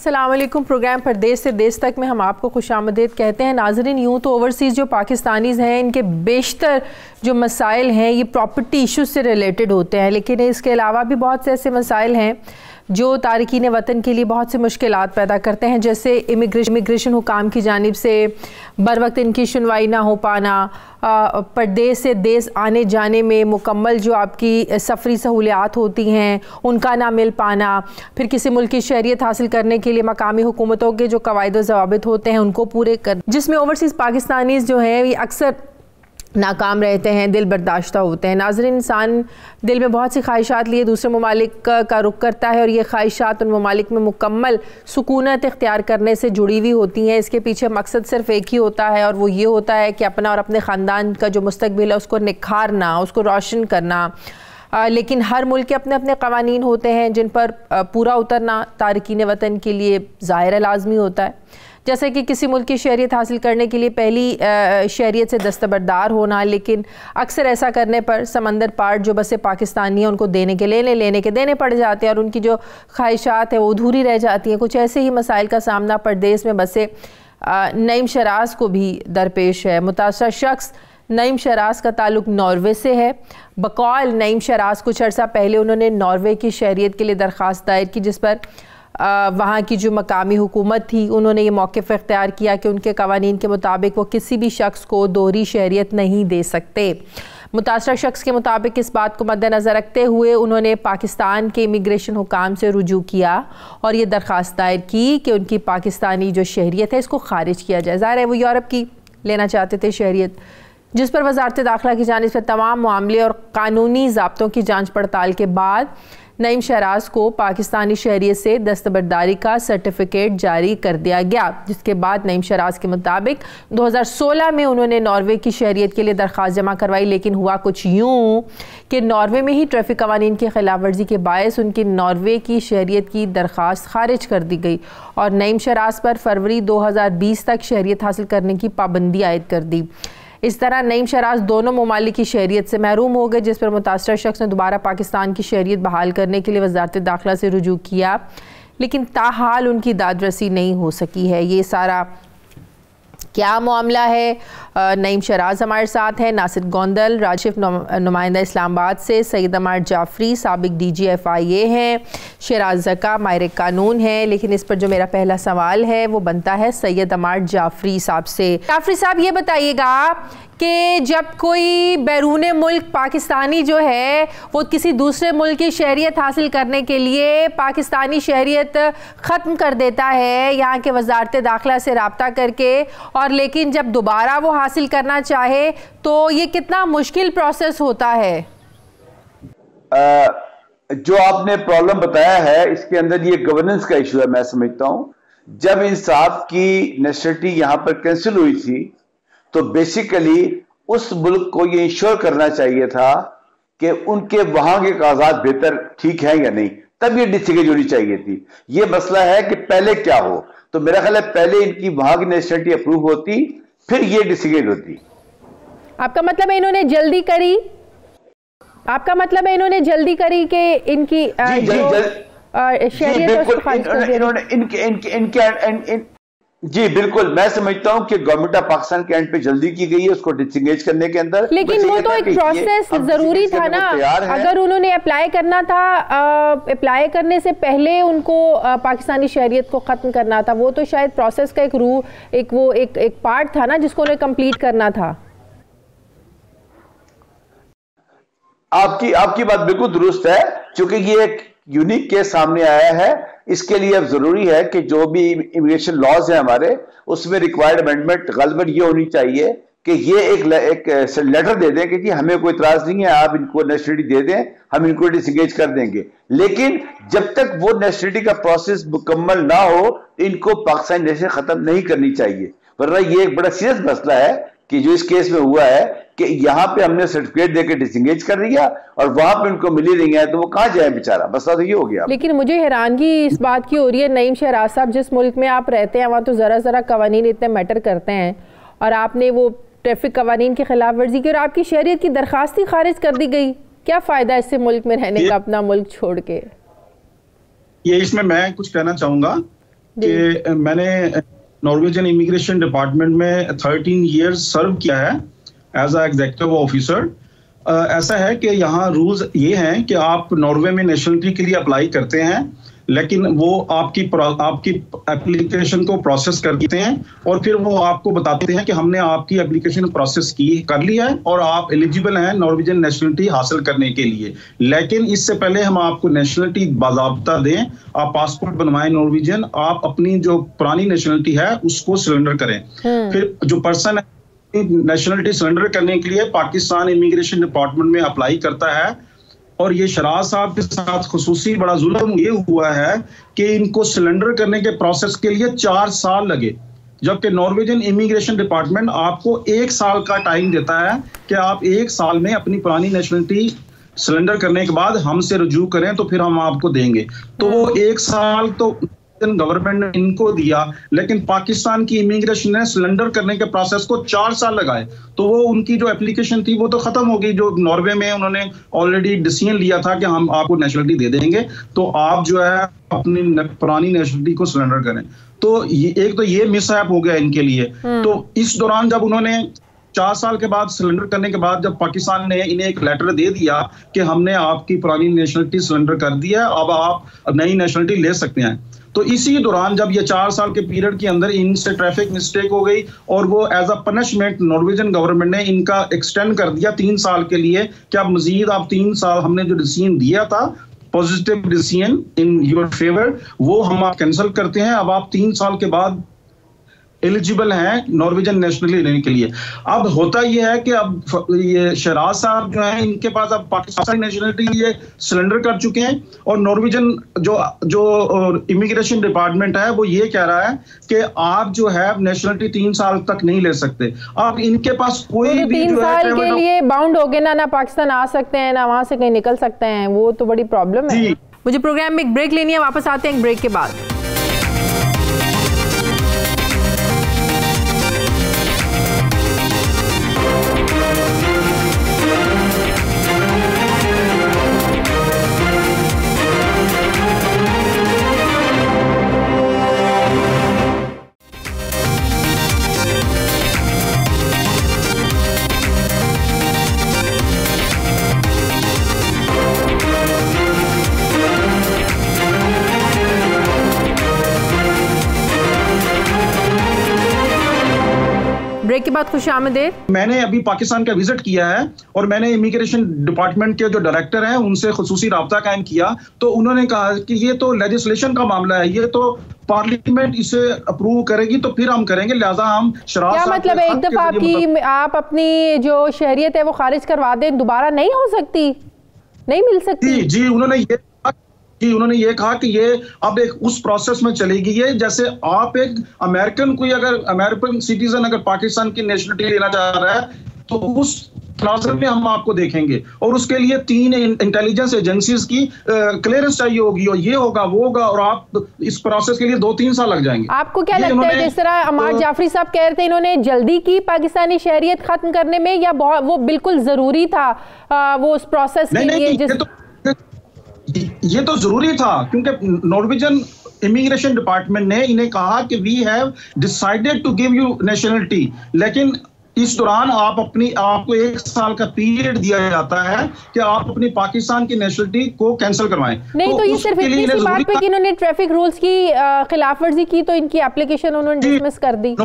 अस्सलाम वालेकुम। प्रोग्राम परदेश से देश तक में हम आपको खुशामदीद कहते हैं। नाज़रीन, यूँ तो ओवरसीज़ जो पाकिस्तानीज़ हैं इनके बेशतर जो मसाइल हैं ये प्रॉपर्टी इशू से रिलेटेड होते हैं, लेकिन इसके अलावा भी बहुत से ऐसे मसाइल हैं जो तारकीन वतन के लिए बहुत से मुश्किलात पैदा करते हैं, जैसे इमिग्रेशन हुकाम की जानिब से बर वक्त इनकी सुनवाई ना हो पाना, परदेश से देश आने जाने में मुकम्मल जो आपकी सफरी सहूलियात होती हैं उनका ना मिल पाना, फिर किसी मुल्क की शहरियत हासिल करने के लिए मकामी हुकूमतों के जो कवायद व ज़वाबित होते हैं उनको पूरे कर, जिसमें ओवरसीज़ पाकिस्तानीज़ जो हैं ये अक्सर नाकाम रहते हैं, दिल बर्दाश्ता होते हैं। नाज़रीन, इंसान दिल में बहुत सी ख्वाहिशात लिए दूसरे ममालिक का रुख करता है और ये ख्वाहिशात उन ममालिक में मुकम्मल सुकूनत इख्तियार करने से जुड़ी हुई होती हैं। इसके पीछे मकसद सिर्फ एक ही होता है और वो ये होता है कि अपना और अपने ख़ानदान का जो मुस्तकबिल है उसको निखारना, उसको रोशन करना। लेकिन हर मुल्क के अपने अपने क़वानीन होते हैं जिन पर पूरा उतरना तारकीन वतन के लिए ज़ाहिर लाजमी होता है, जैसे कि किसी मुल्क की शहरियत हासिल करने के लिए पहली शहरियत से दस्तबरदार होना, लेकिन अक्सर ऐसा करने पर समंदर पार जो बसे पाकिस्तानी हैं उनको देने के देने पड़ जाते हैं और उनकी जो ख्वाहिशात हैं वो अधूरी रह जाती हैं। कुछ ऐसे ही मसाइल का सामना परदेश में बसे नईम शराज को भी दरपेश है। मुतासरा शख्स नईम शराज का ताल्लुक नॉर्वे से है। बकौल नईम शराज कुछ अर्सा पहले उन्होंने नॉर्वे की शहरियत के लिए दरख्वास्त दायर की, जिस पर वहाँ की जो मकामी हुकूमत थी उन्होंने ये मौक़िफ़ इख्तियार किया कि उनके कवानीन के मुताबिक वो किसी भी शख्स को दोहरी शहरियत नहीं दे सकते। मुतासरा शख्स के मुताबिक इस बात को मद्देनज़र रखते हुए उन्होंने पाकिस्तान के इमिग्रेशन हुकाम से रुजू किया और ये दरख्वास्त दायर की कि उनकी पाकिस्तानी जो शहरियत है इसको ख़ारिज किया जाए। ज़ाहिर है वो यूरोप की लेना चाहते थे शहरियत, जिस पर वज़ारत दाखिला की जानिब से तमाम मामले और कानूनी ज़ाब्तों की जाँच पड़ताल के बाद नईम शराज को पाकिस्तानी शहरियत से दस्तबरदारी का सर्टिफिकेट जारी कर दिया गया, जिसके बाद नईम शराज के मुताबिक 2016 में उन्होंने नॉर्वे की शहरियत के लिए दरख्वास्त जमा करवाई। लेकिन हुआ कुछ यूँ कि नॉर्वे में ही ट्रैफिक कवानीन की खिलाफ वर्जी के बायस उनकी नॉर्वे की शहरियत की दरख्वास्त खारिज कर दी गई और नईम शराज पर फरवरी 2020 तक शहरियत हासिल करने की पाबंदी आयद कर दी। इस तरह नईम शराज दोनों ममालिक की शहरियत से महरूम हो गए, जिस पर मुतासरा शख्स ने दोबारा पाकिस्तान की शहरियत बहाल करने के लिए वज़ारत दाखिला से रुजू किया, लेकिन ताहाल उनकी दादरसी नहीं हो सकी है। ये सारा क्या मामला है? नईम शराज हमारे साथ हैं, नासिर गोंदल राशिफ नुमाइंदा इस्लामाबाद से, सैयद अमार जाफरी साबिक DGFIA हैं, शराज ज़का माहिर कानून है। लेकिन इस पर जो मेरा पहला सवाल है वो बनता है सैयद अमार जाफरी साहब से। जाफरी साहब, ये बताइएगा कि जब कोई बैरून मुल्क पाकिस्तानी जो है वो किसी दूसरे मुल्क की शहरियत हासिल करने के लिए पाकिस्तानी शहरियत ख़त्म कर देता है यहाँ के वज़ारत दाखिला से रब्ता करके, और लेकिन जब दोबारा वो हासिल करना चाहे तो ये कितना मुश्किल प्रोसेस होता है? जो आपने प्रॉब्लम बताया है इसके अंदर ये गवर्नेंस का इशू है। मैं समझता हूँ जब इंसाफ की नेसेसिटी यहाँ पर कैंसिल हुई थी तो बेसिकली उस मुल्क को ये इंश्योर करना चाहिए था कि उनके वहां के कागजात बेहतर ठीक है या नहीं, तब ये डिस्ट्रिक्ट होनी चाहिए थी। ये मसला है कि पहले क्या हो, तो मेरा ख्याल है पहले इनकी वहां की नेसेसिटी अप्रूव होती फिर ये डिस्ट्रिक्ट होती। आपका मतलब है इन्होंने जल्दी करी? आपका मतलब है इन्होंने जल्दी करी कि इनकी शहरियत जी बिल्कुल, मैं समझता हूं कि गवर्नमेंट ऑफ पाकिस्तान के एंड पे जल्दी की गई है उसको डिसंगेज करने के अंदर। लेकिन वो तो एक प्रोसेस जरूरी था ना, अगर उन्होंने अप्लाई करना था, अप्लाई करने से पहले उनको पाकिस्तानी शहरियत को खत्म करना था, वो तो शायद प्रोसेस का एक पार्ट था ना जिसको उन्हें कंप्लीट करना था। आपकी बात बिल्कुल दुरुस्त है, क्योंकि ये एक यूनिक केस सामने आया है। इसके लिए अब जरूरी है कि जो भी इमिग्रेशन लॉज है हमारे उसमें रिक्वायर्ड अमेंडमेंट गलबन ये होनी चाहिए कि ये एक लेटर दे दें कि जी हमें कोई इतराज नहीं है, आप इनको नेशनलिटी दे दें, हम इनको डिसंगेज कर देंगे। लेकिन जब तक वो नेशनलिटी का प्रोसेस मुकम्मल ना हो इनको पाकिस्तान नेशन खत्म नहीं करनी चाहिए, वरना ये एक बड़ा सीरियस मसला है कि जो इस केस में हुआ है कि यहाँ पे हमने सर्टिफिकेट देकर डिसंगेज कर दिया और वहां पे उनको मिली नहीं है तो वो कहाँ जाए बेचारा, मसला तो ये हो गया। लेकिन मुझे हैरानगी इस बात की हो रही है नईम शराज साहब, जिस मुल्क में आप रहते हैं वहाँ तो जरा कवानीन इतने मैटर करते हैं और आपने वो ट्रैफिक कवानीन की खिलाफ वर्जी की और आपकी शहरियत की दरखास्त ही खारिज कर दी गई। क्या फायदा इससे मुल्क में रहने का, अपना मुल्क छोड़ के? ये इसमें मैं कुछ कहना चाहूंगा कि मैंने नॉर्वेजियन इमिग्रेशन डिपार्टमेंट में 13 इयर्स सर्व किया है एज अ एग्जीक्यूटिव ऑफिसर। ऐसा है कि यहाँ रूल्स ये हैं कि आप नॉर्वे में नेशनलिटी के लिए अप्लाई करते हैं, लेकिन वो आपकी एप्लीकेशन को प्रोसेस करते हैं और फिर वो आपको बताते हैं कि हमने आपकी एप्लीकेशन प्रोसेस कर लिया है और आप एलिजिबल हैं नॉर्वेजियन नेशनलिटी हासिल करने के लिए। लेकिन इससे पहले हम आपको नेशनलिटी बाज़ाब्ता दें, आप पासपोर्ट बनवाएं नॉर्वेजियन, आप अपनी जो पुरानी नेशनलिटी है उसको सरेंडर करें। फिर जो पर्सन है नेशनलिटी सरेंडर करने के लिए पाकिस्तान इमिग्रेशन डिपार्टमेंट में अप्लाई करता है। और ये शराज साहब के साथ खुसूसी बड़ा जुल्म ये हुआ है कि इनको सिलेंडर करने के प्रोसेस के लिए 4 साल लगे, जबकि नॉर्वेजियन इमिग्रेशन डिपार्टमेंट आपको 1 साल का टाइम देता है कि आप 1 साल में अपनी पुरानी नेशनलिटी सिलेंडर करने के बाद हमसे रुजू करें तो फिर हम आपको देंगे। तो वो 1 साल तो गवर्नमेंट ने इनको दिया, लेकिन पाकिस्तान की इमिग्रेशन ने सिलेंडर करने के प्रोसेस को 4 साल लगाए। तो वो उनकी जो एप्लीकेशन थी वो तो खत्म हो गई, जो नॉर्वे में उन्होंने ऑलरेडी डिसीजन लिया था कि हम आपको नेशनलिटी दे देंगे, तो आप जो है अपनी पुरानी नेशनलिटी को सिलेंडर करें। तो एक तो ये मिसहैप हो गया इनके लिए। तो इस दौरान जब उन्होंने 4 साल के बाद सिलेंडर करने के बाद जब पाकिस्तान ने इन्हें एक लेटर दे दिया कि हमने आपकी पुरानी नेशनलिटी सिलेंडर कर दिया, अब आप नई नेशनलिटी ले सकते हैं, तो इसी दौरान जब ये 4 साल के पीरियड के अंदर इनसे ट्रैफिक मिस्टेक हो गई और वो as a punishment Norwegian government ने इनका एक्सटेंड कर दिया 3 साल के लिए कि अब मजीद आप 3 साल हमने जो डिसीजन दिया था positive decision in your favour वो हम आप कैंसिल करते हैं, अब आप 3 साल के बाद एलिजिबल हैं नॉर्वेजियन नेशनलिटी लेने के लिए। अब होता यह है कि अब ये शराज साहब जो हैं इनके पास अब पाकिस्तानी नेशनलिटी ये सिलेंडर कर चुके हैं और नॉर्वेजियन जो इमिग्रेशन डिपार्टमेंट है वो ये कह रहा है कि आप जो है नेशनलिटी 3 साल तक नहीं ले सकते। अब इनके पास कोई भी 3 साल के लिए बाउंड हो गए ना पाकिस्तान आ सकते हैं ना वहां से कहीं निकल सकते हैं, वो तो बड़ी प्रॉब्लम है। मुझे प्रोग्राम में एक ब्रेक लेनी है, वापस आते हैं एक ब्रेक के बाद। ब्रेक के बाद खुशामदीद। मैंने अभी पाकिस्तान का विजिट किया है और मैंने इमिग्रेशन डिपार्टमेंट के जो डायरेक्टर हैं उनसे खुसूसी राब्ता कायम किया, तो उन्होंने कहा कि ये तो लेजिस्लेशन का मामला है, ये तो पार्लियामेंट इसे अप्रूव करेगी तो फिर हम करेंगे, लिहाजा हम शराब क्या मतलब है एक दफा आपकी आप अपनी जो शहरियत है वो खारिज करवा दें, दोबारा नहीं हो सकती, नहीं मिल सकती? जी उन्होंने ये कहा कि ये अब एक उस प्रोसेस में चलेगी, ये जैसे आप एक अमेरिकन कोई अगर अमेरिकन सिटीजन अगर पाकिस्तान की नेशनलिटी लेना चाह रहा है तो उस तनाज़ुर में हम आपको देखेंगे और उसके लिए 3 इंटेलिजेंस एजेंसीज की क्लियरेंस चाहिए होगी और ये होगा वो होगा और आप इस प्रोसेस के लिए 2-3 साल लग जाएंगे। आपको क्या लगता है जिस तरह अमार जाफरी साहब कह रहे थे इन्होंने जल्दी की पाकिस्तानी शहरियत खत्म करने में, या वो बिल्कुल जरूरी था वो उस प्रोसेस के लिए? ये तो जरूरी था क्योंकि नॉर्वेजियन इमिग्रेशन डिपार्टमेंट ने इन्हें कहा कि we have decided to give you nationality, लेकिन इस दौरान आपको 1 साल का पीरियड दिया जाता है कि आप अपनी पाकिस्तान की नेशनलिटी को कैंसिल करवाएं। नहीं तो ये सिर्फ इतनी सी बात पे कि इन्होंने ट्रैफिक रूल्स की खिलाफवर्जी की तो इनकी एप्लीकेशन उन्होंने डिसमिस कर दी।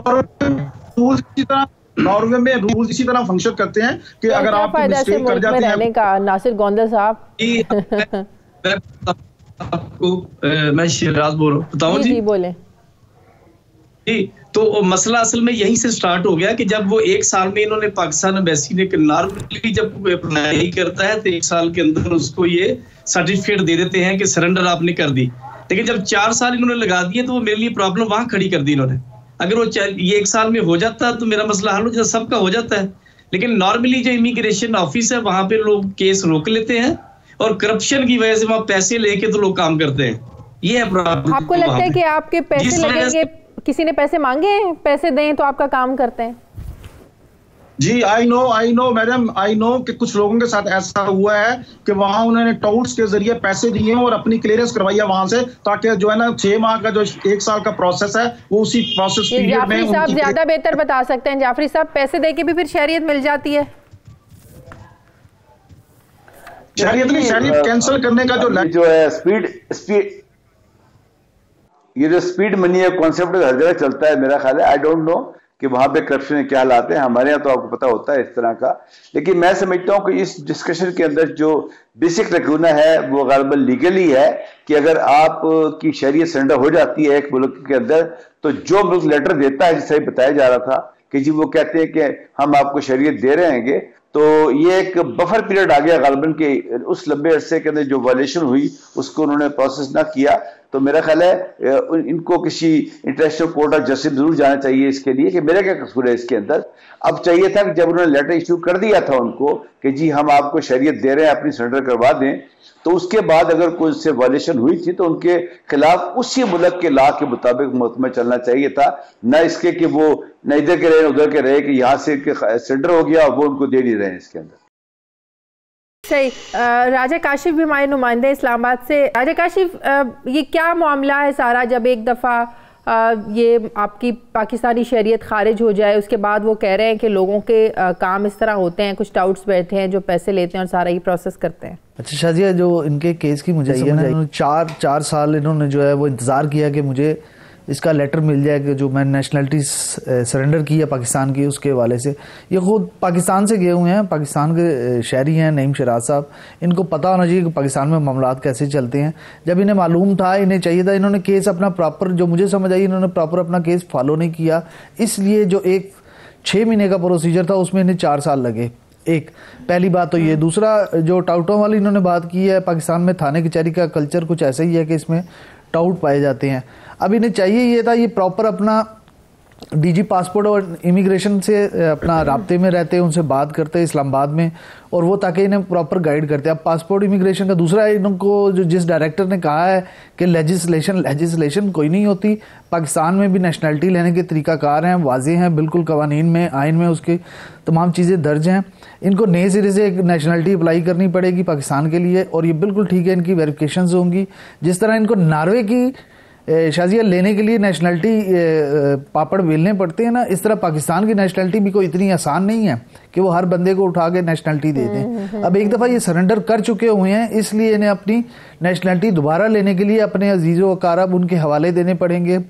नॉर्वे में रूल्स इसी तरह फंक्शन करते हैं कि अगर आप मिस्टेक कर जाते हैं का। नासिर गोंदल साहब आपको मैं शिराज बोल रहा हूँ, बताऊँ जी? बोले जी। तो मसला असल में यहीं से स्टार्ट हो गया कि जब वो 1 साल में इन्होंने पाकिस्तान एम्बेसी ने नॉर्मली जब अप्लाई करता है तो 1 साल के अंदर उसको ये सर्टिफिकेट दे देते हैं कि सरेंडर आपने कर दी, लेकिन जब 4 साल इन्होंने लगा दिए तो वो मेरे लिए प्रॉब्लम वहां खड़ी कर दी इन्होंने। अगर वो ये 1 साल में हो जाता तो मेरा मसला हल हो जाता, सबका हो जाता है, लेकिन नॉर्मली जो इमिग्रेशन ऑफिस है वहां पे लोग केस रोक लेते हैं और करप्शन की वजह से वहां पैसे लेके तो लोग काम करते हैं। ये है प्रॉब्लम। आपको लगता है कि आपके पैसे लगेंगे, किसी ने पैसे मांगे हैं, पैसे दें तो आपका काम करते हैं? जी I know madam, I know कि कुछ लोगों के साथ ऐसा हुआ है कि वहां उन्होंने टाउट्स के जरिए पैसे दिए और अपनी क्लियरेंस करवाई है वहां से, ताकि जो है ना 6 माह का जो 1 साल का प्रोसेस है वो उसी प्रोसेस पीरियड में। जाफरी साहब ज्यादा बेहतर बता सकते हैं। जाफरी साहब, पैसे देके भी फिर शहरियत मिल जाती है? शहरियत कैंसिल करने का जो है स्पीड ये जो स्पीड मनी है कॉन्सेप्ट हर जगह चलता है मेरा ख्याल है। आई डोंट नो कि वहां पे करप्शन क्या हालात है, हमारे यहाँ तो आपको पता होता है इस तरह का। लेकिन मैं समझता हूं कि इस डिस्कशन के अंदर जो बेसिक लकूना है वो गालिबन लीगली है कि अगर आप की शहरियत सरेंडर हो जाती है एक मुल्क के अंदर, तो जो मुल्क लेटर देता है, जिससे बताया जा रहा था कि जी वो कहते हैं कि हम आपको शहरियत दे रहे हैं, तो ये एक बफर पीरियड आ गया गालिबन के उस लंबे अरसे के अंदर जो वायलेशन हुई उसको उन्होंने प्रोसेस ना किया। तो मेरा ख्याल है इनको किसी इंटरनेशनल कोर्ट ऑफ जस्टिस जरूर जाना चाहिए इसके लिए कि मेरा क्या कसूर है इसके अंदर। अब चाहिए था कि जब उन्होंने लेटर इश्यू कर दिया था उनको कि जी हम आपको शहरियत दे रहे हैं, अपनी सरेंडर करवा दें, तो उसके बाद अगर कोई उससे वायलेशन हुई थी तो उनके खिलाफ उसी मुल्क के लॉ के मुताबिक मुकदमा चलना चाहिए था, न इसके कि वो न इधर के रहे उधर के रहे कि यहाँ से सरेंडर हो गया और वो उनको दे नहीं रहे हैं इसके अंदर। सही। राजा काशिफ भी हमारे नुमाइंदे इस्लामाबाद से। राजा काशिफ, ये क्या मामला है सारा? जब एक दफ़ा ये आपकी पाकिस्तानी शहरियत खारिज हो जाए, उसके बाद वो कह रहे हैं कि लोगों के काम इस तरह होते हैं, कुछ टाउट्स बैठे हैं जो पैसे लेते हैं और सारा ये प्रोसेस करते हैं। अच्छा शाजिया, जो इनके केस की मुझे ये ना चार साल इन्होंने जो है वो इंतज़ार किया कि मुझे इसका लेटर मिल जाए कि जो मैं नेशनलिटी सरेंडर की है पाकिस्तान की, उसके हवाले से। ये खुद पाकिस्तान से गए हुए हैं, पाकिस्तान के शहरी हैं नईम शराज साहब। इनको पता होना चाहिए कि पाकिस्तान में मामलात कैसे चलते हैं। जब इन्हें मालूम था, इन्हें चाहिए था, इन्होंने केस अपना प्रॉपर, जो मुझे समझ आई, इन्होंने प्रॉपर अपना केस फॉलो नहीं किया, इसलिए जो एक 6 महीने का प्रोसीजर था उसमें इन्हें 4 साल लगे। एक पहली बात तो ये। दूसरा, जो टाउटों वाली इन्होंने बात की है, पाकिस्तान में थाने कचहरी का कल्चर कुछ ऐसा ही है कि इसमें टाउट पाए जाते हैं। अब इन्हें चाहिए ये था, ये प्रॉपर अपना डीजी पासपोर्ट और इमिग्रेशन से अपना राब्ते में रहते हैं, उनसे बात करते हैं इस्लामाबाद में, और वो ताकि इन्हें प्रॉपर गाइड करते हैं। अब पासपोर्ट इमिग्रेशन का दूसरा, इनको जो जिस डायरेक्टर ने कहा है कि लेजिस्लेशन कोई नहीं होती, पाकिस्तान में भी नेशनलिटी लेने के तरीकाकार हैं, वाज़ेह हैं, बिल्कुल कवानीन में, आइन में उसकी तमाम चीज़ें दर्ज हैं। इनको नए सिरे से एक नेशनलिटी अप्लाई करनी पड़ेगी पाकिस्तान के लिए, और ये बिल्कुल ठीक है, इनकी वेरिफिकेशन होंगी। जिस तरह इनको नॉर्वे की शाजिया लेने के लिए नेशनलिटी पापड़ बेलने पड़ते हैं ना, इस तरह पाकिस्तान की नेशनलिटी भी कोई इतनी आसान नहीं है कि वो हर बंदे को उठा के नेशनलिटी दे दें। अब एक दफ़ा ये सरेंडर कर चुके हुए हैं, इसलिए इन्हें अपनी नेशनलिटी दोबारा लेने के लिए अपने अजीज़ो अकारब उनके हवाले देने पड़ेंगे,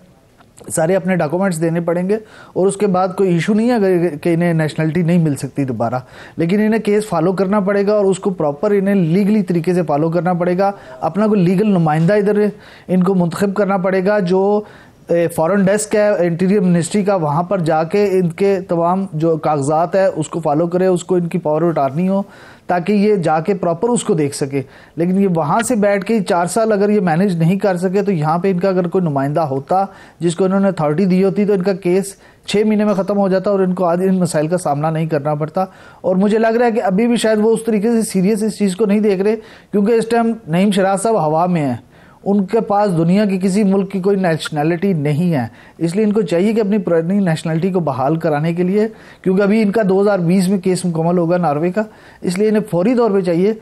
सारे अपने डॉक्यूमेंट्स देने पड़ेंगे, और उसके बाद कोई इशू नहीं है कि इन्हें नेशनलिटी नहीं मिल सकती दोबारा। लेकिन इन्हें केस फॉलो करना पड़ेगा और उसको प्रॉपर इन्हें लीगली तरीके से फॉलो करना पड़ेगा। अपना कोई लीगल नुमाइंदा इधर इनको मुंतखब करना पड़ेगा, जो फॉरेन डेस्क है इंटीरियर मिनिस्ट्री का, वहाँ पर जाके इनके तमाम जो कागजात है उसको फॉलो करे, उसको इनकी पावर उतारनी हो ताकि ये जाके प्रॉपर उसको देख सके। लेकिन ये वहाँ से बैठ के 4 साल अगर ये मैनेज नहीं कर सके, तो यहाँ पे इनका अगर कोई नुमाइंदा होता जिसको इन्होंने अथॉरिटी दी होती, तो इनका केस 6 महीने में ख़त्म हो जाता और इनको आज इन मसाइल का सामना नहीं करना पड़ता। और मुझे लग रहा है कि अभी भी शायद वो उस तरीके से सीरियस इस चीज़ को नहीं देख रहे, क्योंकि इस टाइम नईम शराज साहब हवा में हैं, उनके पास दुनिया की किसी मुल्क की कोई नेशनलिटी नहीं है। इसलिए इनको चाहिए कि अपनी पुरानी नेशनलिटी को बहाल कराने के लिए, क्योंकि अभी इनका 2020 में केस मुकम्मल होगा नॉर्वे का, इसलिए इन्हें फौरी तौर पे चाहिए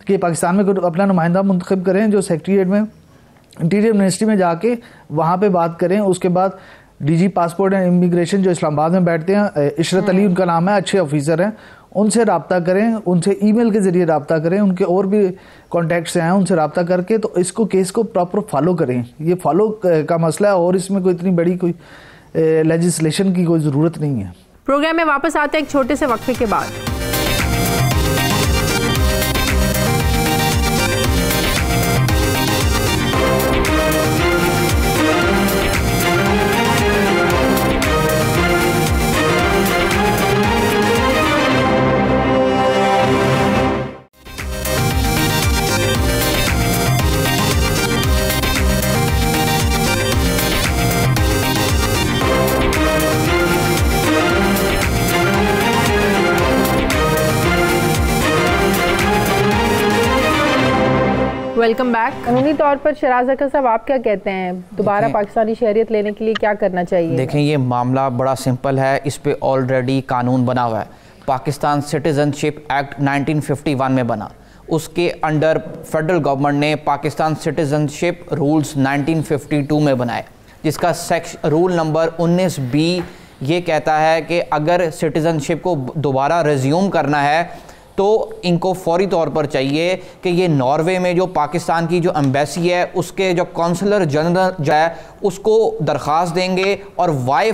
कि पाकिस्तान में अपना नुमाइंदा मुंतखब करें, जो सेक्रेटेरिएट में इंटीरियर मिनिस्ट्री में जाके वहाँ पे बात करें। उसके बाद डीजी पासपोर्ट एंड इमिग्रेशन जो इस्लामाबाद में बैठते हैं, इशरत अली उनका नाम है, अच्छे ऑफिसर हैं, उनसे रब्ता करें, उनसे ईमेल के ज़रिए रब्ता करें, उनके और भी कॉन्टैक्ट्स हैं, उनसे रब्ता करके तो इसको केस को प्रॉपर फॉलो करें। ये फॉलो का मसला है और इसमें कोई इतनी बड़ी कोई लेजिस्लेशन की कोई ज़रूरत नहीं है। प्रोग्राम में वापस आते हैं एक छोटे से वक्फे के बाद। Welcome back. कानूनी तौर पर शराज अकर साहब, आप क्या कहते हैं, दोबारा पाकिस्तानी शहरियत लेने के लिए क्या करना चाहिए? देखें, ये मामला बड़ा सिंपल है, इस पे ऑलरेडी कानून बना हुआ है। पाकिस्तान सिटीज़नशिप एक्ट 1951 में बना। उसके अंडर फेडरल गवर्नमेंट ने पाकिस्तान सिटीज़नशिप रूल्स 1952 में बनाए, जिसका रूल नंबर 19B ये कहता है कि अगर सिटीज़नशिप को दोबारा रिज्यूम करना है तो इनको फौरी तौर पर चाहिए कि ये नॉर्वे में जो पाकिस्तान की जो एम्बेसी है उसके जो कौंसलर जनरल जो है उसको दरख्वास्त देंगे और वाई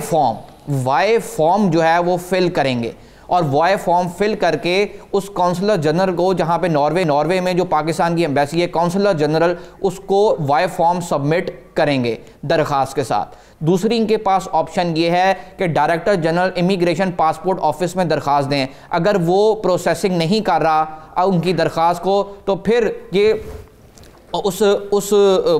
फॉर्म जो है वो फिल करेंगे, और वाई फॉर्म फिल करके उस कौंसलर जनरल को, जहाँ पे नॉर्वे में जो पाकिस्तान की एम्बेसी है, कौंसलर जनरल उसको वाई फॉर्म सबमिट करेंगे दरख्वास्त के साथ। दूसरी इनके पास ऑप्शन ये है कि director general immigration passport office में दरख्वास्त दें। अगर वो प्रोसेसिंग नहीं कर रहा उनकी दरख्वास्त को, तो फिर ये उस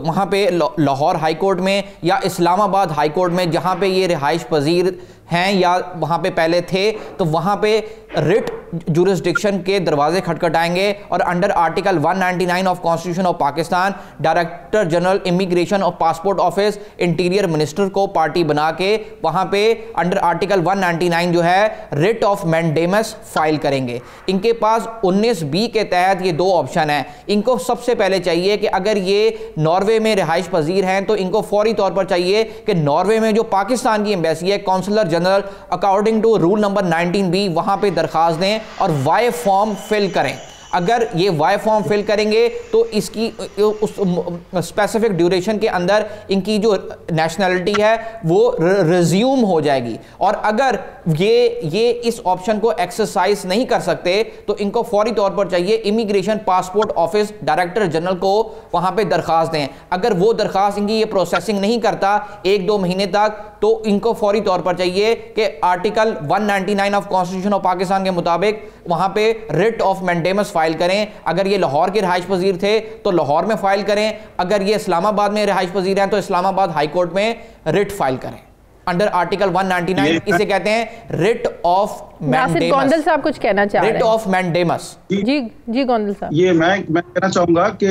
वहाँ पे लाहौर हाई कोर्ट में या इस्लामाबाद हाई कोर्ट में, जहाँ पे ये रिहाइश पजीर हैं या वहाँ पे पहले थे, तो वहाँ पे रिट जुरिस्डिक्शन के दरवाजे खटखटाएंगे और under article 199 of constitution of Pakistan director general immigration और पासपोर्ट ऑफिस इंटीरियर मिनिस्टर को पार्टी बना के वहाँ पे अंडर आर्टिकल 199 जो है रिट ऑफ मैंडेमस फाइल करेंगे। इनके पास 19B के तहत ये दो ऑप्शन है। इनको सबसे पहले चाहिए कि अगर ये नॉर्वे में रिहाइश पजीर हैं तो इनको फौरी तौर पर चाहिए कि नॉर्वे में जो पाकिस्तान की एम्बेसी है, counsellor general according to rule number 19B वहाँ पे दरख्वास्त दें और वाई फॉर्म फिल करें। अगर ये वाई फॉर्म फिल करेंगे तो इसकी उस स्पेसिफिक ड्यूरेशन के अंदर इनकी जो नेशनलिटी है वो रिज्यूम हो जाएगी। और अगर ये इस ऑप्शन को एक्सरसाइज नहीं कर सकते तो इनको फौरी तौर पर चाहिए immigration passport office director general को वहां पे दरख्वास्त दें। अगर वो दरख्वास्त इनकी ये प्रोसेसिंग नहीं करता 1-2 महीने तक, तो इनको फौरी तौर पर चाहिए कि article 199 of constitution of Pakistan के मुताबिक वहां पे रिट ऑफ मैंडेमस फाइल करें। अगर ये लाहौर के रिहाइश पजीर थे तो लाहौर में फाइल करें, अगर ये इस्लामाबाद में रिहाइश पजीर हैं तो इस्लामाबाद हाई कोर्ट में रिट फाइल करें अंडर आर्टिकल 199। इसे कहते हैं रिट ऑफ मैंडेमस। गोंदल साहब कुछ कहना चाह रहे हैं? Writ of mandamus. जी गोंदल साहब, ये मैं कहना चाहूंगा कि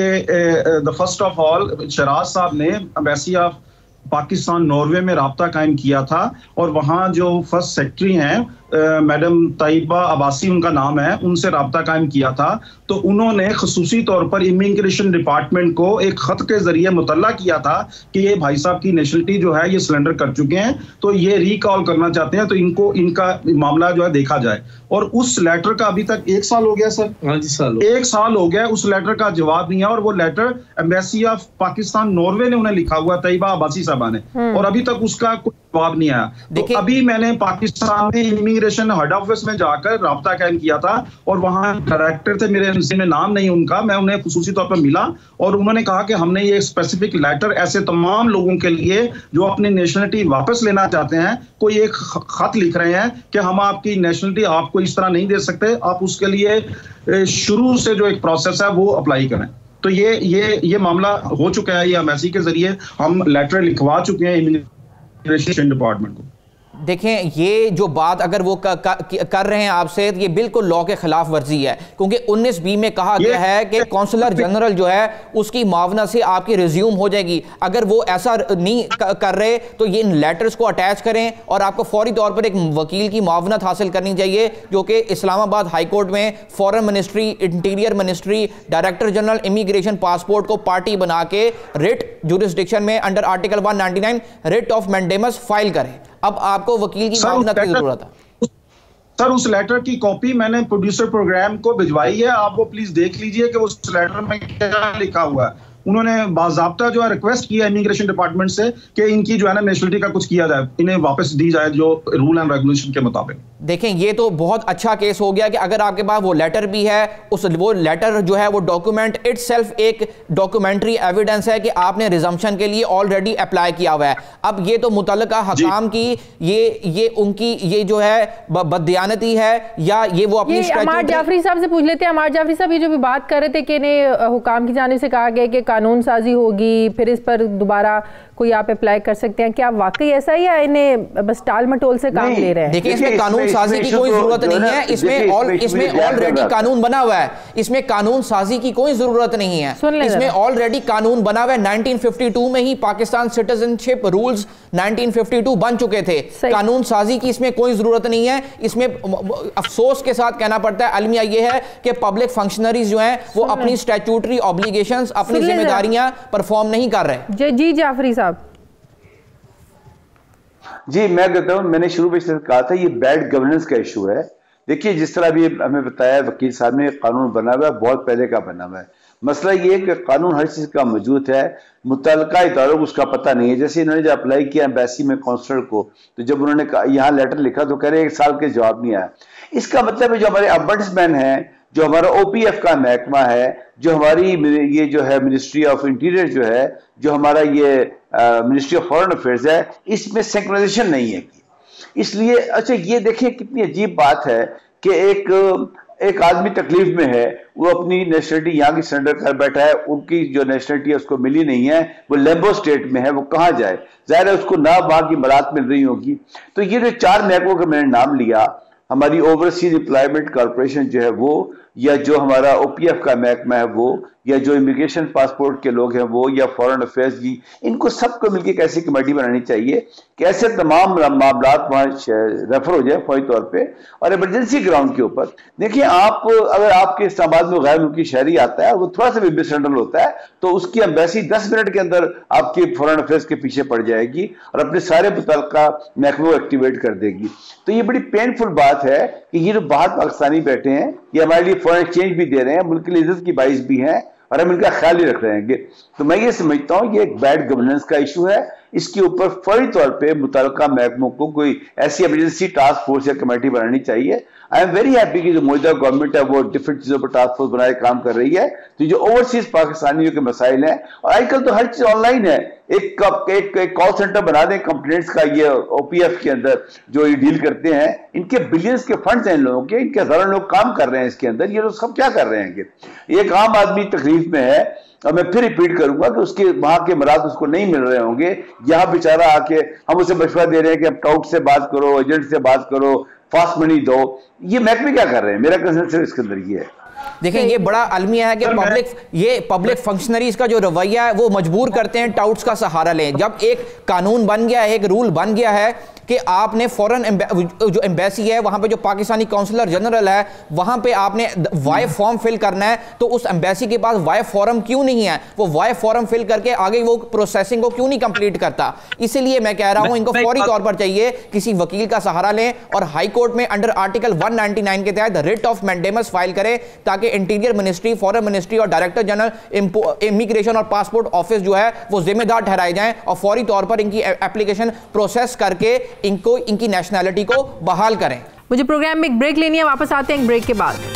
the first of all Sharaj साहब ने एम्बेसी ऑफ पाकिस्तान नॉर्वे में राब्ता कायम किया था और वहाँ जो फर्स्ट सेक्रेटरी हैं मैडम तैयबा अब्बासी उनका नाम है, उनसे राब्ता कायम किया था। तो उन्होंने खसूसी तौर पर इमिग्रेशन डिपार्टमेंट को एक खत के जरिए मुतल्ला किया था कि ये भाई साहब की नेशनलिटी जो है ये सरेंडर कर चुके हैं, तो ये रिकॉल करना चाहते हैं, तो इनको इनका मामला जो है देखा जाए। और उस लेटर का अभी तक 1 साल हो गया सर। हाँ जी, 1 साल हो गया, उस लेटर का जवाब नहीं है। और वो letter embassy of Pakistan Norway ने उन्हें लिखा हुआ, तैयबा अब्बासी साहबा ने, और अभी तक उसका कोई जवाब नहीं आया। तो अभी मैंने पाकिस्तान में इमिग्रेशन हेड ऑफिस में जाकर राब्ता कायम किया था और वहां डायरेक्टर थे, मेरे नाम नहीं उनका, मैं उन्हें खुसूसी तौर पर मिला और उन्होंने कहा कि हमने ये स्पेसिफिक लेटर ऐसे तमाम लोगों के लिए जो अपनी नेशनलिटी वापस लेना चाहते हैं, कोई एक खत लिख रहे हैं कि हम आपकी नेशनलिटी आपको इस तरह नहीं दे सकते, आप उसके लिए शुरू से जो एक प्रोसेस है वो अप्लाई करें। तो ये मामला हो चुका है, ये एम्बेसी के जरिए हम लेटर लिखवा चुके हैं इमिग्रेशन डिपार्टमेंट को। देखें, ये जो बात अगर वो कर रहे हैं आपसे, ये बिल्कुल लॉ के खिलाफ वर्जी है, क्योंकि 19B में कहा गया है कि कौंसलर जनरल जो है उसकी मावनत से आपकी रिज्यूम हो जाएगी। अगर वो ऐसा नहीं कर रहे तो ये इन लेटर्स को अटैच करें और आपको फौरी तौर पर एक वकील की मावनत हासिल करनी चाहिए, जो कि इस्लामाबाद हाई कोर्ट में foreign ministry, interior ministry, director general immigration passport को पार्टी बना के रिट जुरिस्डिक्शन में under article 199 writ of mandamus file करें। अब आपको वकील की मावनत की जरूरत है। सर, उस लेटर की कॉपी मैंने प्रोड्यूसर प्रोग्राम को भिजवाई है, आप वो प्लीज देख लीजिए कि उस लेटर में क्या लिखा हुआ है। उन्होंने बाज़ाब्ता जो है रिक्वेस्ट किया इमिग्रेशन डिपार्टमेंट से कि इनकी जो है ना नेशनलिटी का कुछ किया जाए, इन्हें वापस दी जाए जो रूल एंड रेगुलेशन के मुताबिक। देखें, ये तो बहुत अच्छा केस हो गया कि अगर आपके पास वो लेटर भी है, वो लेटर जो है वो डॉक्यूमेंट इटसेल्फ एक डॉक्यूमेंट्री एविडेंस है कि आपने रिजम्पशन के लिए ऑलरेडी अप्लाई किया हुआ है। अब ये तो मुतल्लिका हकाम की ये उनकी ये जो है बददियानती है या ये वो अपनी अमार जाफरी साहब से पूछ लेते हैं। अमार जाफरी साहब, ये जो भी बात कर रहे थे कि इन्हें हुकाम की जानिब से कहा गया कि कानून साजी होगी, फिर इस पर दोबारा कोई आप अप्लाई कर सकते हैं? क्या वाकई ऐसा ही, या इन्हें बस टाल मटोल से काम ले रहे हैं? देखिए, इसमें कानून साजी की कोई जरूरत नहीं है। इसमें ऑलरेडी कानून बना हुआ है। इसमें कानून साजी की कोई जरूरत नहीं है। इसमें ऑलरेडी कानून बना हुआ है। 1952 में ही पाकिस्तान सिटीजनशिप रूल्स 1952 बन चुके थे। कानून साजी की इसमें कोई जरूरत नहीं है। इसमें अफसोस के साथ कहना पड़ता है, अलमिया यह है कि पब्लिक फंक्शनरीज जो हैं वो अपनी स्टैट्यूटरी ऑब्लिगेशंस, अपनी जिम्मेदारियां परफॉर्म नहीं कर रहे। जी जाफरी साहब। जी मैं कहता हूं, मैंने शुरू में कहा था ये बैड गवर्नेंस का इशू है। देखिए, जिस तरह अभी हमें बताया वकील साहब ने, कानून बना हुआ है, बहुत पहले का बना हुआ है। मसला ये है कि कानून हर चीज का मौजूद है, मुतल्लिका इदारों को उसका पता नहीं है। जैसे इन्होंने जब अप्लाई किया एम्बेसी में काउंसलर को, तो जब उन्होंने यहाँ लेटर लिखा तो कह रहे 1 साल के जवाब नहीं आया। इसका मतलब है जो हमारे अम्बड्समैन है, जो हमारा OPF का महकमा है, जो हमारी ये जो है मिनिस्ट्री ऑफ इंटीरियर जो है, जो हमारा ये मिनिस्ट्री ऑफ फॉरेन अफेयर्स है, इसमें सिंक्रोनाइजेशन नहीं है। इसलिए अच्छा ये देखिए कितनी अजीब बात है कि एक आदमी तकलीफ में है, वो अपनी नेशनलिटी यहाँ की सरेंडर कर बैठा है, उनकी जो नेशनलिटी है उसको मिली नहीं है, वो लेम्बो स्टेट में है, वो कहाँ जाए? जाहिर है उसको ना वहां की बरात मिल रही होगी। तो ये जो 4 महकमों का मैंने नाम लिया, हमारी ओवरसीज एम्प्लॉयमेंट कॉर्पोरेशन जो है वो, या जो हमारा OPF का महकमा है वो, या जो इमिग्रेशन पासपोर्ट के लोग हैं वो, या फॉरेन अफेयर्स की, इनको सबको मिलकर एक ऐसी कमेटी बनानी चाहिए कि ऐसे तमाम मामला वहां रेफर हो जाए फौरी तौर पे और इमरजेंसी ग्राउंड के ऊपर। देखिए, आप अगर आपके इस्लामाबाद में गैर मुल्की शहरी आता है और वो थोड़ा सा भी मिसहैंडल होता है तो उसकी एम्बेसी 10 मिनट के अंदर आपकी फॉरेन अफेयर्स के पीछे पड़ जाएगी और अपने सारे मुतल्लिका महकमे को एक्टिवेट कर देगी। तो ये बड़ी पेनफुल बात है कि ये जो बाहर पाकिस्तानी बैठे हैं, ये हमारे लिए फॉरेन एक्सचेंज भी दे रहे हैं, मुल्क के लिए इज्जत की बाइस भी हैं, और हम इनका ख्याल ही रख रहे हैं। तो मैं ये समझता हूँ ये एक बैड गवर्नेंस का इशू है। इसके ऊपर फौरी तौर पे मुतल्लिका महकमों को कोई ऐसी इमरजेंसी टास्क फोर्स या कमेटी बनानी चाहिए। आई एम वेरी हैप्पी कि जो मौजूदा गवर्नमेंट है वो डिफरेंट चीजों पर टास्क फोर्स बनाए काम कर रही है। तो जो ओवरसीज पाकिस्तानियों के मसाइल हैं, और आजकल तो हर चीज ऑनलाइन है, एक कॉल सेंटर बना दें कंप्लेंट्स का, ये OPF के अंदर जो ये डील करते हैं, इनके बिलियंस के फंड्स हैं इन लोगों के, इनके हजारों लोग काम कर रहे हैं इसके अंदर। ये लोग सब क्या कर रहे हैं? एक आम आदमी तकलीफ में है, और मैं फिर रिपीट करूंगा कि उसके वहां के मराद उसको नहीं मिल रहे होंगे। यहाँ बेचारा आके हम उसे मशवरा दे रहे हैं कि अब टाउट से बात करो, एजेंट से बात करो, फास्ट मनी दो। ये महकमे क्या कर रहे हैं? मेरा कंसर्न सिर्फ इसके अंदर ये है। देखिए, ये बड़ा अलमिया है कि पब्लिक फंक्शनरीज का जो रवैया है वो मजबूर करते हैं टाउट्स का सहारा लें। जब एक कानून बन गया है, एक रूल बन गया है कि आपने फॉरेन जो एम्बेसी है वहां पे जो पाकिस्तानी काउंसलर जनरल है वहां पे आपने वाई फॉर्म फिल करना है, तो उस एम्बेसी के पास वाई फॉर्म क्यों नहीं है? वो वाई फॉर्म फिल करके आगे वो प्रोसेसिंग को क्यों नहीं कंप्लीट करता? इसीलिए मैं कह रहा हूं इनको फौरी तौर पर चाहिए किसी वकील का सहारा लें और हाई कोर्ट में अंडर आर्टिकल 199 के तहत रिट ऑफ मैंडेमस फाइल करें, ताकि इंटीरियर मिनिस्ट्री, फॉरेन मिनिस्ट्री और डायरेक्टर जनरल इमिग्रेशन और पासपोर्ट ऑफिस जो है वो जिम्मेदार ठहराए जाएं और फौरी तौर पर इनकी एप्लीकेशन प्रोसेस करके इनकी नेशनैलिटी को बहाल करें। मुझे प्रोग्राम में एक ब्रेक लेनी है, वापस आते हैं एक ब्रेक के बाद।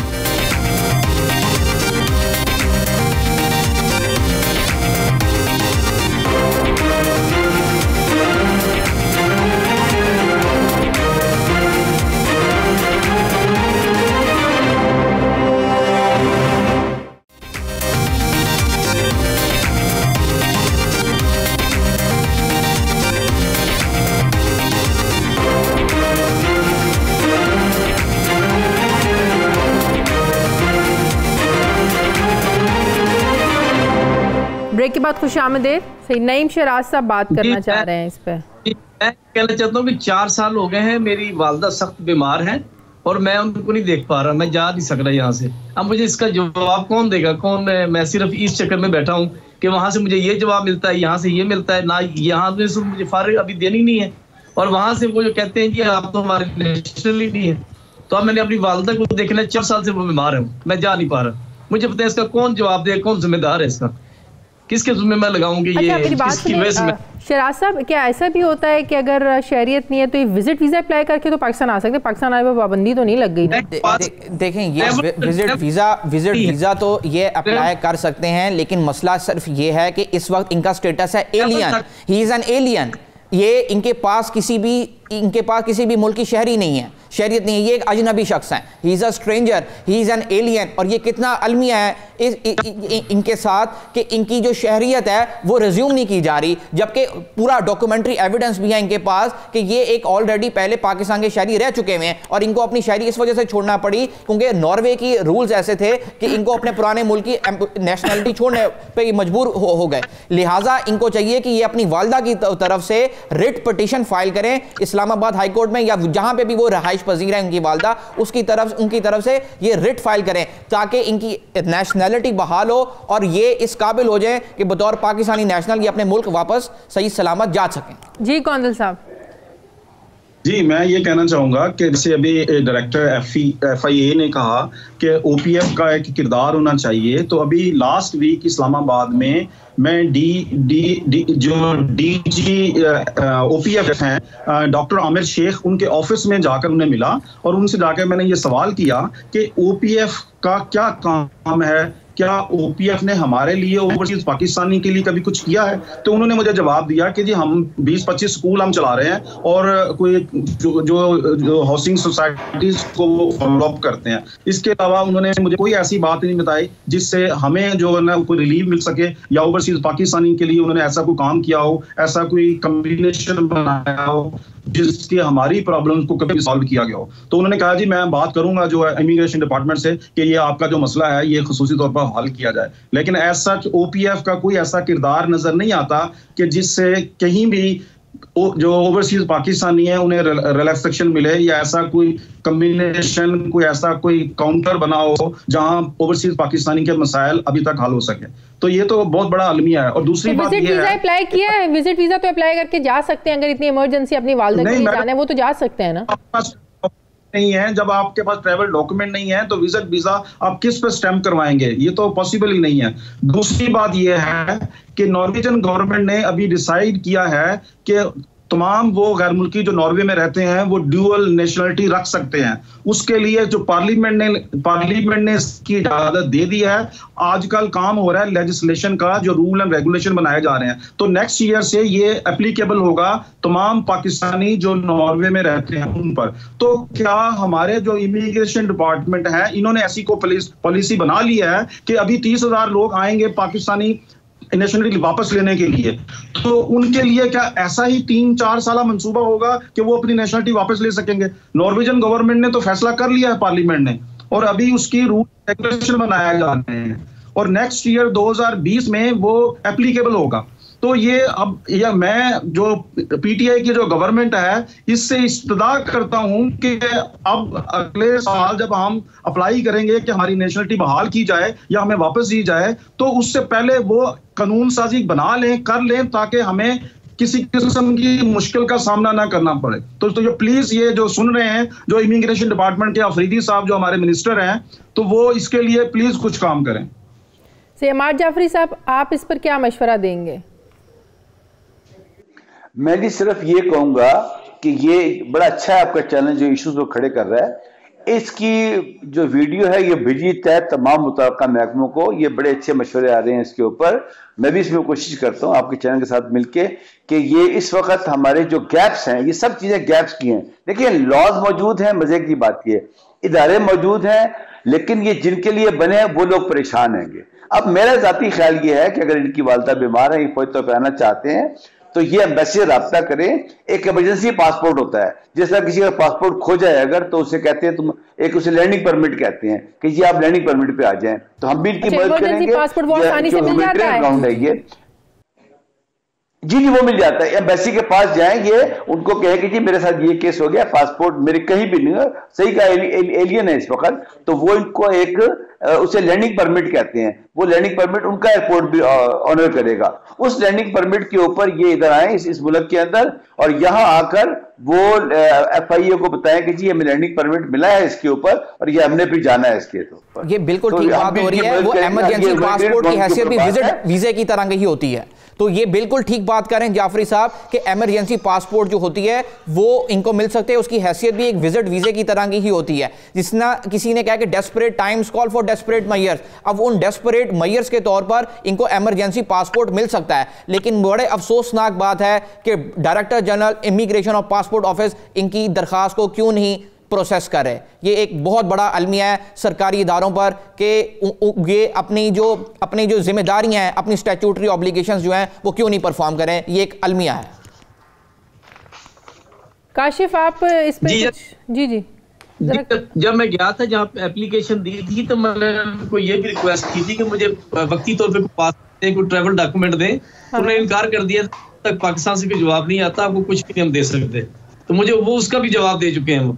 ब्रेक के बाद खुशामदीद। सही, नईम शराज साहब बात करना चाह रहे हैं इस पे। मैं कहना चाहता हूँ कि 4 साल हो गए हैं, मेरी वालदा सख्त बीमार हैं और मैं उनको नहीं देख पा रहा, मैं जा नहीं सक रहा यहाँ से। अब मुझे इसका जवाब कौन देगा? कौन? मैं सिर्फ इस चक्कर में बैठा हूँ कि वहां से मुझे ये जवाब मिलता है, यहाँ से ये मिलता है ना, यहाँ से मुझे फारिग अभी देनी नहीं है, और वहां से वो जो कहते हैं कि आप तो हमारे नेशनल ही नहीं है। तो अब मैंने अपनी वालदा को देखना, 4 साल से वो बीमार है, मैं जा नहीं पा रहा। मुझे पता है इसका कौन जवाब दे, कौन जिम्मेदार है इसका, किसके जिम्मे मैं लगाऊंगी? अच्छा, ये किसकी वजह से? शराज साहब, क्या ऐसा भी होता है कि अगर शहरियत नहीं है तो ये विजिट वीजा अप्लाई करके तो पाकिस्तान आ सकते हैं? पाकिस्तान आने पर पाबंदी तो नहीं लग गई ना? देखें, ये विजिट वीजा तो ये अप्लाई कर सकते हैं, लेकिन मसला सिर्फ ये है कि इस वक्त इनका स्टेटस है alien, he is an alien. ये इनके पास किसी भी मुल्क की शहरी नहीं है, शहरियत नहीं है, ये एक अजनबी शख्स हैं, he is a stranger, he is an alien. और ये कितना अलमिया है इनके साथ कि इनकी जो शहरियत है वो रिज्यूम नहीं की जा रही, जबकि पूरा डॉक्यूमेंट्री एविडेंस भी है इनके पास कि ये एक ऑलरेडी पहले पाकिस्तान के शहरी रह चुके हैं और इनको अपनी शहरी इस वजह से छोड़ना पड़ी क्योंकि नॉर्वे की रूल्स ऐसे थे कि इनको अपने पुराने मुल्क की नेशनलिटी छोड़ने पर मजबूर हो गए। लिहाजा इनको चाहिए कि ये अपनी वालदा की तरफ से रिट पिटीशन फाइल करें इस्लामाबाद हाई कोर्ट में या जहां पे भी वो रहाइश पजीर है उनकी वालदा, उनकी तरफ से ये रिट फाइल करें ताकि इनकी नेशनलिटी बहाल हो और ये इस काबिल हो जाए कि बतौर पाकिस्तानी नेशनल ये अपने मुल्क वापस सही सलामत जा सकें। जी कौंदल साहब। जी, मैं ये कहना चाहूंगा कि जैसे अभी डायरेक्टर FIA ने कहा कि OPF का एक किरदार होना चाहिए, तो अभी लास्ट वीक इस्लामाबाद में मैं जो DG OPF हैं डॉक्टर आमिर शेख, उनके ऑफिस में जाकर उन्हें मिला और उनसे जाकर मैंने ये सवाल किया कि OPF का क्या काम है, क्या OPF ने हमारे लिए ओवरसीज पाकिस्तानी के लिए कभी कुछ किया है? तो उन्होंने मुझे जवाब दिया कि जी हम 20-25 स्कूल हम चला रहे हैं और कोई जो हाउसिंग सोसाइटीज को फॉलो अप करते हैं। इसके अलावा उन्होंने मुझे कोई ऐसी बात नहीं बताई जिससे हमें जो है ना कोई रिलीफ मिल सके या ओवरसीज पाकिस्तानी के लिए उन्होंने ऐसा कोई काम किया हो, ऐसा कोई कम्बिनेशन बनाया हो जिसकी हमारी प्रॉब्लम को कभी सॉल्व किया गया हो। तो उन्होंने कहा जी मैं बात करूंगा जो है इमिग्रेशन डिपार्टमेंट से कि ये आपका जो मसला है ये खुसूसी तौर पर हल किया जाए। लेकिन ऐसा OPF का कोई ऐसा किरदार नजर नहीं आता कि जिससे कहीं भी जो ओवरसीज पाकिस्तानी है उन्हें रिलैक्सेशन मिले या ऐसा कोई कम्बिनेशन, कोई ऐसा कोई काउंटर बना हो जहां ओवरसीज पाकिस्तानी के मसाइल अभी तक हल हो सके। तो ये तो बहुत बड़ा अलमिया है। और दूसरी बात ये है, अप्लाई किया है, विजिट वीजा तो अप्लाई करके जा सकते हैं, अगर इतनी इमरजेंसी अपनी वालदा के लिए जाना है वो तो जा सकते हैं ना। नहीं है, जब आपके पास ट्रैवल डॉक्यूमेंट नहीं है तो विजिट वीजा आप किस पर स्टैम्प करवाएंगे? ये तो पॉसिबल ही नहीं है। दूसरी बात ये है कि नॉर्वेजियन गवर्नमेंट ने अभी डिसाइड किया है कि तमाम वो गैर मुल्की जो नॉर्वे में रहते हैं वो ड्यूअल नेशनलिटी रख सकते हैं। उसके लिए जो पार्लियामेंट ने इसकी इजाजत दे दी है। आजकल काम हो रहा है लेजिस्लेशन का, जो रूल एंड रेगुलेशन बनाए जा रहे हैं, तो नेक्स्ट ईयर से ये एप्लीकेबल होगा तमाम पाकिस्तानी जो नॉर्वे में रहते हैं उन पर। तो क्या हमारे जो इमिग्रेशन डिपार्टमेंट है इन्होंने ऐसी को पॉलिसी बना ली है कि अभी 30,000 लोग आएंगे पाकिस्तानी नेशनलिटी वापस लेने के लिए, तो उनके लिए क्या ऐसा ही 3-4 साल मंसूबा होगा कि वो अपनी नेशनलिटी वापस ले सकेंगे? नॉर्वेजियन गवर्नमेंट ने तो फैसला कर लिया है पार्लियामेंट ने और अभी उसकी रूल रेगुलेशन बनाए जा रहे हैं और नेक्स्ट ईयर 2020 में वो एप्लीकेबल होगा। तो ये अब मैं जो PTI की जो गवर्नमेंट है इससे इस्तदा करता हूं कि अब अगले साल जब हम अप्लाई करेंगे कि हमारी नेशनलिटी बहाल की जाए या हमें वापस दी जाए, तो उससे पहले वो कानून साजी बना लें, कर लें, ताकि हमें किसी किस्म की मुश्किल का सामना ना करना पड़े। तो ये प्लीज ये जो सुन रहे हैं, जो इमिग्रेशन डिपार्टमेंट के अफरीदी साहब जो हमारे मिनिस्टर हैं, तो वो इसके लिए प्लीज कुछ काम करें। अमार जाफरी साहब, आप इस पर क्या मशवरा देंगे? मैं भी सिर्फ ये कहूंगा कि ये बड़ा अच्छा है आपका चैनल जो इश्यूज को खड़े कर रहा है। इसकी जो वीडियो है ये भेजी तय तमाम मुतल्लिका महकमों को, ये बड़े अच्छे मशवरे आ रहे हैं इसके ऊपर। मैं भी इसमें कोशिश करता हूँ आपके चैनल के साथ मिलके कि ये इस वक्त हमारे जो गैप्स हैं, ये सब चीजें गैप्स की हैं। देखिए लॉज मौजूद हैं, मजे की बात ये, इदारे मौजूद हैं, लेकिन ये जिनके लिए बने हैं वो लोग परेशान हैंगे। अब मेरा जाती ख्याल ये है कि अगर इनकी वालदा बीमार है, ये फौज तो आना चाहते हैं, तो ये एम्बेसी से रब्ता करें। एक इमरजेंसी पासपोर्ट होता है, जिस तरह किसी का पासपोर्ट खो जाए अगर, तो उसे कहते हैं तुम एक उसे लैंडिंग परमिट कहते हैं कि जी आप लैंडिंग परमिट पे आ जाएं, तो हम भी इनकी मदद करेंगे। पासपोर्ट वो आसानी से मिल जाता है। ग्राउंड है ये, जी वो मिल जाता है। एम्बेसी के पास जाएं, ये उनको कहे कि जी मेरे साथ ये केस हो गया, पासपोर्ट मेरे कहीं भी नहीं है, सही का एलियन है इस वक्त, तो वो इनको एक उसे लैंडिंग परमिट कहते हैं। वो लैंडिंग परमिट उनका एयरपोर्ट भी ऑनर करेगा। उस लैंडिंग परमिट के ऊपर ये इधर आए इस मुल्क के अंदर, और यहाँ आकर वो FIA को बताएं कि जी हमें लैंडिंग परमिट मिला है इसके ऊपर और ये हमने फिर जाना है इसके ऊपर। ये बिल्कुल ठीक बात हो रही है। वो इमरजेंसी पासपोर्ट की हैसियत भी विजिट वीजे की तरह ही होती है। तो ये बिल्कुल ठीक बात करें जाफरी साहब कि इमरजेंसी पासपोर्ट जो होती है वो इनको मिल सकते हैं, उसकी हैसियत भी एक विजिट वीजे की तरह ही होती है। जिसना किसी ने कहा कि desperate times call for desperate measures, अब उन डेस्परेट मेजर्स के तौर पर इनको इमरजेंसी पासपोर्ट मिल सकता है। लेकिन बड़े अफसोसनाक बात है कि डायरेक्टर जनरल इमिग्रेशन और पासपोर्ट ऑफिस इनकी दरखास्त को क्यों नहीं प्रोसेस कर रहे हैं। ये एक बहुत बड़ा अलमिया है सरकारी इदारों पर कि ये अपनी जो जिम्मेदारियां हैं, अपनी स्टैट्यूटरी ऑब्लिगेशंस जो हैं वो क्यों नहीं परफॉर्म करें। ये एक अलमिया है। काशिफ आप इस पे जी जब मैं गया था जहाँ एप्लीकेशन दी थी तो मैंने उनको ये भी रिक्वेस्ट की थी कि मुझे वक्ती तौर पे पास कोई ट्रैवल डॉक्यूमेंट दें। उन्होंने इनकार कर दिया, तक पाकिस्तान से कोई जवाब नहीं आता, आपको कुछ भी हम दे सकते। तो मुझे वो उसका भी जवाब दे चुके हैं वो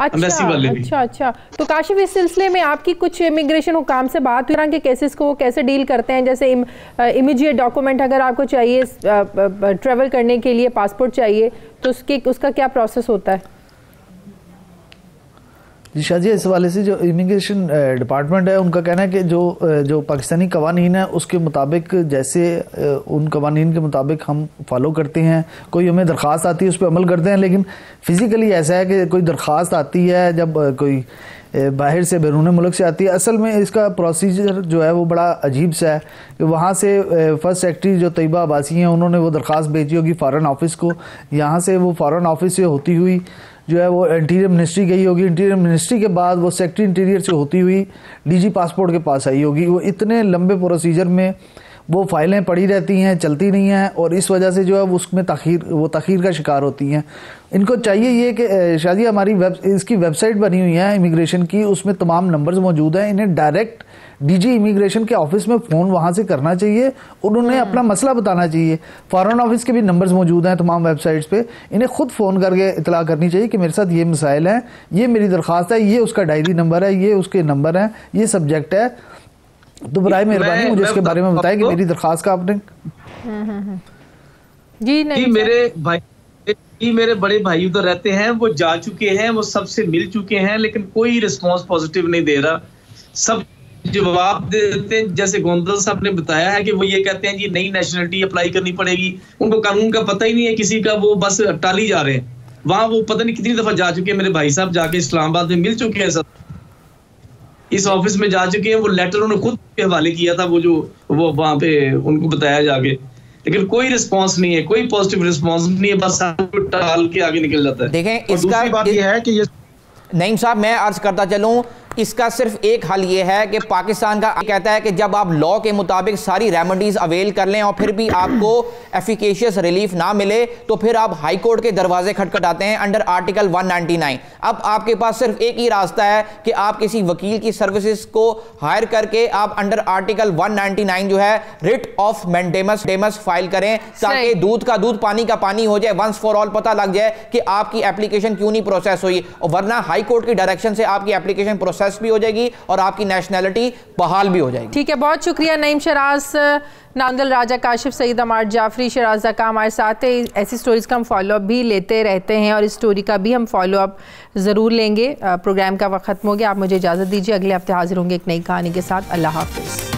एम्बेसी वाले भी। अच्छा। तो काशिफ इस सिलसिले में आपकी कुछ इमिग्रेशन हुकाम से बात हुई के केसेस को कैसे डील करते हैं? जैसे इमीडिएट डॉक्यूमेंट अगर आपको चाहिए ट्रैवल करने के लिए, पासपोर्ट चाहिए, तो उसका क्या प्रोसेस होता है? जी शाजी, इस वाले से जो इमिग्रेशन डिपार्टमेंट है उनका कहना है कि जो पाकिस्तानी कवानीन है उसके मुताबिक, जैसे उन कवानीन के मुताबिक हम फॉलो करते हैं। कोई हमें दरख्वास्त आती है उस पर अमल करते हैं, लेकिन फ़िज़िकली ऐसा है कि कोई दरख्वास्त आती है जब कोई बाहर से बैरून मुल्क से आती है, असल में इसका प्रोसीजर जो है वो बड़ा अजीब सा है कि वहाँ से फर्स्ट सेक्रेटरी जो तैयबा अब्बासी हैं उन्होंने वो दरख्वास्त भेजी होगी फ़ॉरेन ऑफिस को, यहाँ से वो फ़ॉरेन ऑफिस से होती हुई जो है वो इंटीरियर मिनिस्ट्री गई होगी, इंटीरियर मिनिस्ट्री के बाद वो सेक्रेटरी इंटीरियर से होती हुई डीजी पासपोर्ट के पास आई होगी। वो इतने लंबे प्रोसीजर में वो फाइलें पड़ी रहती हैं, चलती नहीं हैं, और इस वजह से जो है उसमें तख़ीर का शिकार होती हैं। इनको चाहिए ये कि शादी हमारी इसकी वेबसाइट बनी हुई है इमिग्रेशन की, उसमें तमाम नंबर्स मौजूद हैं। इन्हें डायरेक्ट डीजी इमिग्रेशन के ऑफिस में फ़ोन वहाँ से करना चाहिए और उन्हें अपना मसला बताना चाहिए। फ़ॉरेन ऑफिस के भी नंबर्स मौजूद हैं तमाम वेबसाइट्स पे, इन्हें खुद फ़ोन करके इतला करनी चाहिए कि मेरे साथ ये मसाइल हैं, ये मेरी दरख्वास्त है, ये उसका डायरी नंबर है, ये उसके नंबर हैं, ये सब्जेक्ट है, तो बराए मेहरबानी मुझे इसके बारे में बताएं कि मेरी दरख्वास्त का आपने जी नहीं मेरे बड़े भाई उधर रहते हैं, वो जा चुके हैं, वो सबसे मिल चुके हैं, लेकिन कोई रिस्पॉन्स पॉजिटिव नहीं दे रहा। सब जवाब देते हैं, जैसे गोंदल साहब ने बताया है कि वो ये कहते हैं जी नई नेशनलिटी अप्लाई करनी पड़ेगी, उनको कानून का पता ही नहीं है किसी का, वो बस टाली जा रहे हैं। वहां वो पता नहीं कितनी दफा जा चुके हैं, मेरे भाई साहब जाके इस्लामाबाद में मिल चुके हैं, सब इस ऑफिस में जा चुके हैं। वो लेटर उन्होंने खुद के हवाले किया था, वो वहां पे उनको बताया जाके, लेकिन कोई रिस्पांस नहीं है, कोई पॉजिटिव रिस्पांस नहीं है, बस टाल के आगे निकल जाता है। देखें, इसका बात यह है कि ये नईम साहब, मैं अर्ज करता चलूं, इसका सिर्फ एक हल ये है कि पाकिस्तान का कहता है कि जब आप लॉ के मुताबिक सारी रेमेडीज अवेल कर लें और फिर भी आपको एफिकेशियस रिलीफ ना मिले तो फिर आप हाई कोर्ट के दरवाजे खटखटाते हैं अंडर आर्टिकल 199। अब आपके पास सिर्फ एक ही रास्ता है कि आप किसी वकील की सर्विसेज को हायर करके आप अंडर आर्टिकल 199 जो है रिट ऑफ मैंडेमस फाइल करें, ताकि दूध का दूध पानी का पानी हो जाए, वंस फॉर ऑल पता लग जाए कि आपकी एप्लीकेशन क्यों नहीं प्रोसेस हुई, और वरना हाई कोर्ट की डायरेक्शन से आपकी एप्लीकेशन प्रोसेस भी हो जाएगी और आपकी नेशनैलिटी बहाल भी हो जाएगी। ठीक है, बहुत शुक्रिया नईम शराज, नांदल राजा, काशिफ सईद, अमार जाफरी, शराज का हमारे साथ है। ऐसी स्टोरीज का हम फॉलोअप भी लेते रहते हैं और इस स्टोरी का भी हम फॉलोअप ज़रूर लेंगे। प्रोग्राम का वक्त खत्म हो गया, आप मुझे इजाज़त दीजिए, अगले हफ्ते हाजिर होंगे एक नई कहानी के साथ। अल्लाह हाफिज़।